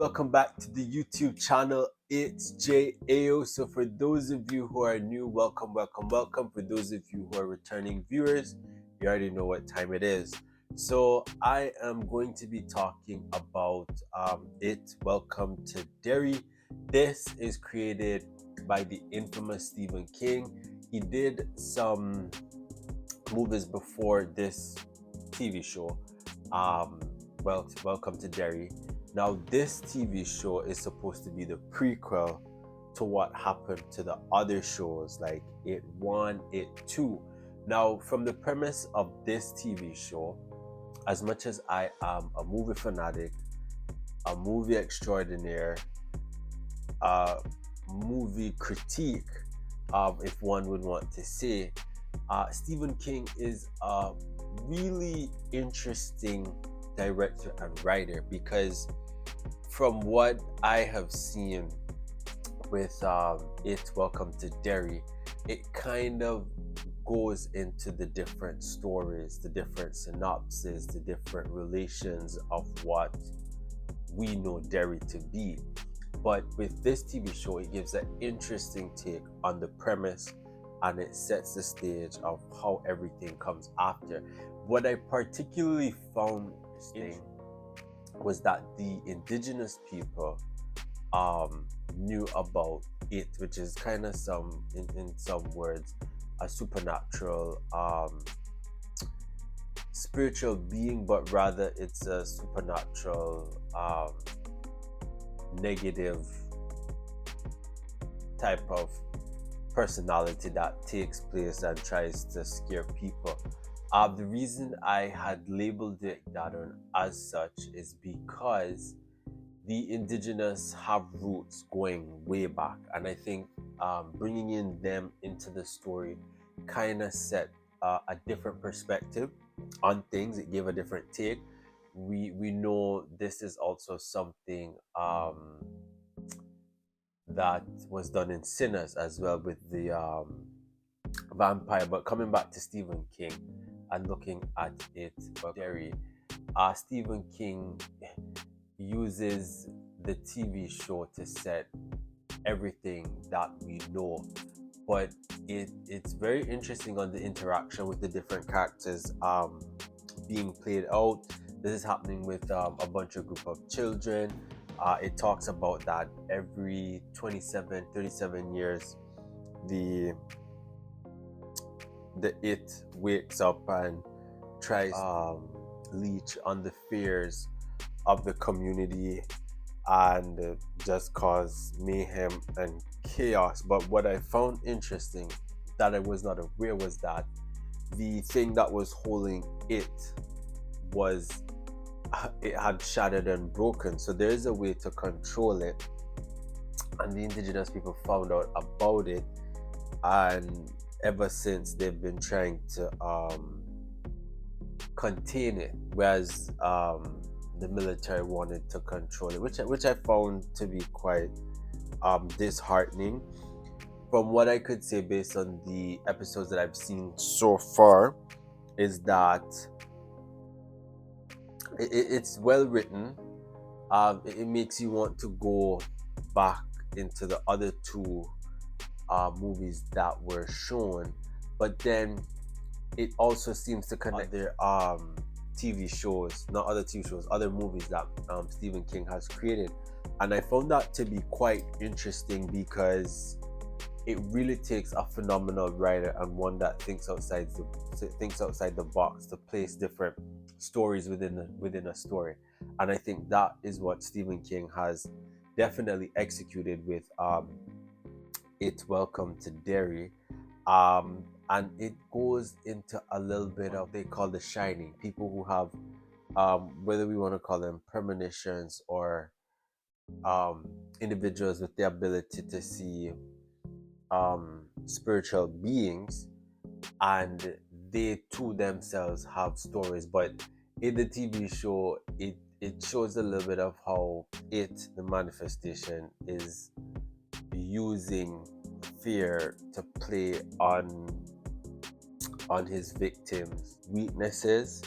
Welcome back to the YouTube channel. It's Jay Ayyo. So for those of you who are new, welcome. For those of you who are returning viewers, you already know what time it is. So I am going to be talking about Welcome to Derry. This is created by the infamous Stephen King. He did some movies before this TV show. Welcome to Derry. Now, this TV show is supposed to be the prequel to what happened to the other shows like It 1, It 2. Now, from the premise of this TV show, as much as I am a movie fanatic, a movie extraordinaire, a movie critique, if one would want to say, Stephen King is a really interesting director and writer because from what I have seen with Welcome to Derry, it kind of goes into the different stories, the different synopses, the different relations of what we know Derry to be. But with this TV show, it gives an interesting take on the premise and it sets the stage of how everything comes after. What I particularly found interesting was that the indigenous people knew about it, which is kind of in some words, a supernatural spiritual being, but rather it's a supernatural negative type of personality that takes place and tries to scare people. The reason I had labeled it that as such is because the indigenous have roots going way back, and I think bringing in them into the story kind of set a different perspective on things. It gave a different take. We know this is also something that was done in Sinners as well with the vampire. But coming back to Stephen King and looking at it, Derry, Stephen King uses the TV show to set everything that we know, but it's very interesting on the interaction with the different characters being played out. This is happening with a bunch of group of children. It talks about that every 37 years the it wakes up and tries leech on the fears of the community and just cause mayhem and chaos. But what I found interesting that I was not aware was that the thing that was holding it had shattered and broken. So there is a way to control it, and the indigenous people found out about it, and ever since they've been trying to contain it, whereas the military wanted to control it, which I found to be quite disheartening. From what I could say based on the episodes that I've seen so far, is that it's well written. It makes you want to go back into the other two movies that were shown, but then it also seems to connect their TV shows, not other TV shows, other movies that Stephen King has created. And I found that to be quite interesting because it really takes a phenomenal writer and one that thinks outside the box to place different stories within a story. And I think that is what Stephen King has definitely executed with It's Welcome to Derry. And it goes into a little bit of they call the shining, people who have whether we want to call them premonitions or individuals with the ability to see spiritual beings, and they too themselves have stories. But in the TV show, it shows a little bit of how the manifestation, is using fear to play on his victims' weaknesses.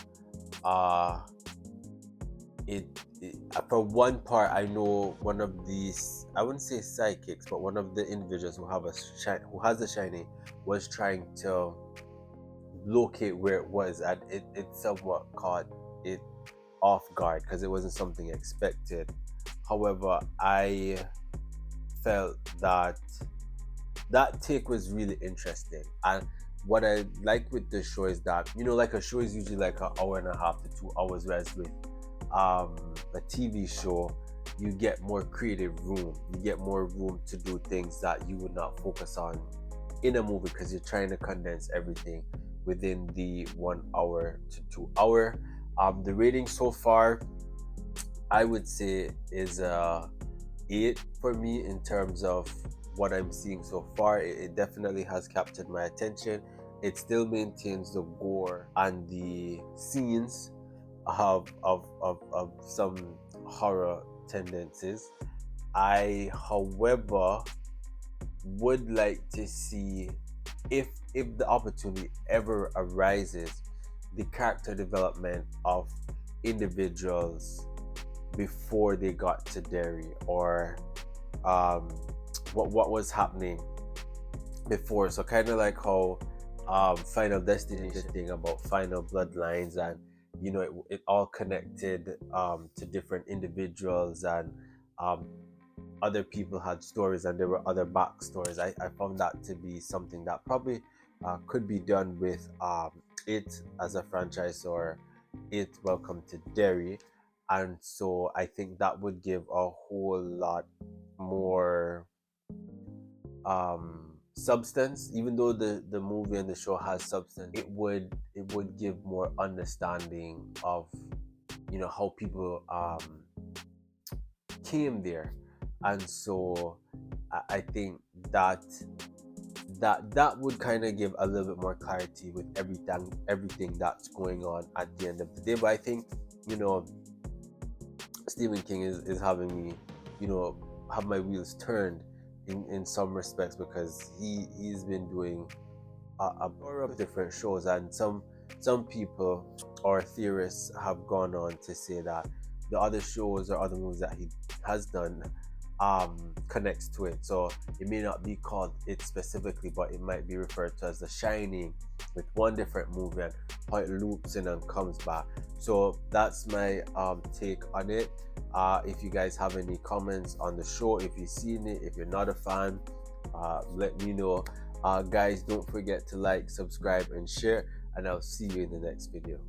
For one part, I know one of these, I wouldn't say psychics, but one of the individuals who have who has a shining was trying to locate where it was, and it somewhat caught it off guard because it wasn't something expected. However, I felt that that take was really interesting. And what I like with the show is that, like a show is usually like an hour and a half to 2 hours, whereas with a TV show, you get more creative room. You get more room to do things that you would not focus on in a movie because you're trying to condense everything within the 1 hour to 2 hour. The rating so far, I would say, is eight for me in terms of what I'm seeing so far. It definitely has captured my attention. It still maintains the gore and the scenes of some horror tendencies. I, however, would like to see, if the opportunity ever arises, the character development of individuals before they got to Derry, or um, what was happening before. So kind of like how Final Destination thing about final bloodlines, and it all connected to different individuals, and um, other people had stories, and there were other backstories. I found that to be something that probably could be done with it as a franchise, or it Welcome to Derry. And so I think that would give a whole lot more substance. Even though the movie and the show has substance, it would give more understanding of how people came there. And so I think that that would kind of give a little bit more clarity with everything that's going on at the end of the day. But I think, you know Stephen King is having me, have my wheels turned in some respects, because he's been doing a number of different shows, and some people or theorists have gone on to say that the other shows or other movies that he has done connects to it. So it may not be called it specifically, but it might be referred to as The Shining with one different movie, and how it loops in and comes back. So that's my take on it. If you guys have any comments on the show, if you've seen it, if you're not a fan, let me know. Guys, don't forget to like, subscribe, and share, and I'll see you in the next video.